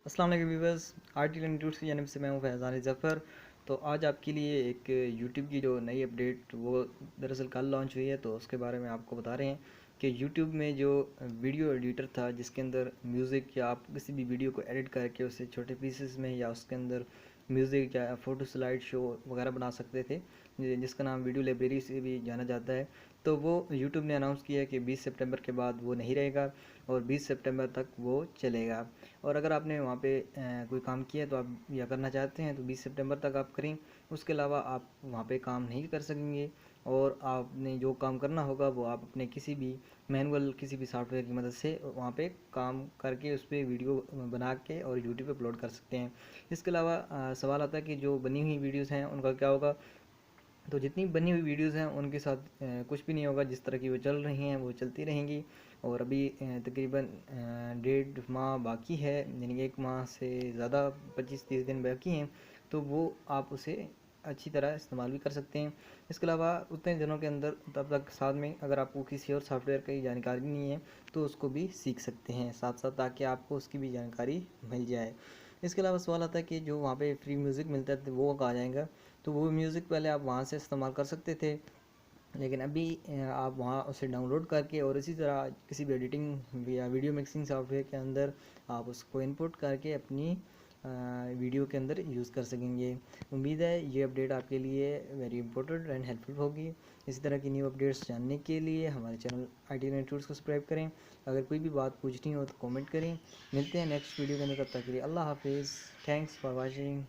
अस्सलाम वालेकुम viewers, article institute की जानिब से मैं हूं फैज़ान ज़फ़र। तो आज आपके लिए एक यूट्यूब की जो नई अपडेट वो दरअसल कल लॉन्च हुई है, तो उसके बारे में आपको बता रहे हैं कि यूट्यूब में जो वीडियो एडिटर था जिसके अंदर म्यूज़िक या आप किसी भी वीडियो को एडिट करके उसे छोटे पीसेस में या उसके अंदर म्यूज़िक या फ़ोटो स्लाइड शो वगैरह बना सकते थे, जिसका नाम वीडियो लाइब्रेरी से भी जाना जाता है। तो वो यूट्यूब ने अनाउंस किया है कि 20 सितंबर के बाद वो नहीं रहेगा और 20 सितंबर तक वो चलेगा। और अगर आपने वहाँ पे कोई काम किया है तो आप या करना चाहते हैं तो 20 सितंबर तक आप करें। उसके अलावा आप वहाँ पे काम नहीं कर सकेंगे और आपने जो काम करना होगा वो आप अपने किसी भी मैनुअल किसी भी सॉफ्टवेयर की मदद से वहाँ पे काम करके उस पर वीडियो बना के और यूट्यूब पे अपलोड कर सकते हैं। इसके अलावा सवाल आता है कि जो बनी हुई वीडियोज़ हैं उनका क्या होगा। तो जितनी बनी हुई वीडियोज़ हैं उनके साथ कुछ भी नहीं होगा, जिस तरह की वो चल रही हैं वो चलती रहेंगी। और अभी तकरीबन 1.5 माह बाकी है, यानी कि 1 माह से ज़्यादा 25-30 दिन बाकी हैं। तो वो आप उसे अच्छी तरह इस्तेमाल भी कर सकते हैं। इसके अलावा उतने दिनों के अंदर तब तक साथ में अगर आपको किसी और सॉफ्टवेयर की जानकारी नहीं है तो उसको भी सीख सकते हैं साथ साथ, ताकि आपको उसकी भी जानकारी मिल जाए। इसके अलावा सवाल आता है कि जो वहाँ पे फ्री म्यूज़िक मिलता है तो वो कहाँ जाएगा। तो वो म्यूज़िक पहले आप वहाँ से इस्तेमाल कर सकते थे, लेकिन अभी आप वहाँ उसे डाउनलोड करके और इसी तरह किसी भी एडिटिंग या वीडियो मिक्सिंग सॉफ्टवेयर के अंदर आप उसको इनपुट करके अपनी वीडियो के अंदर यूज़ कर सकेंगे। उम्मीद है ये अपडेट आपके लिए वेरी इंपॉर्टेंट एंड हेल्पफुल होगी। इसी तरह की न्यू अपडेट्स जानने के लिए हमारे चैनल IT नेटवर्क्स को सब्सक्राइब करें। अगर कोई भी बात पूछनी हो तो कमेंट करें। मिलते हैं नेक्स्ट वीडियो के अंदर, तब तक के लिए अल्लाह हाफिज़। Thanks for watching.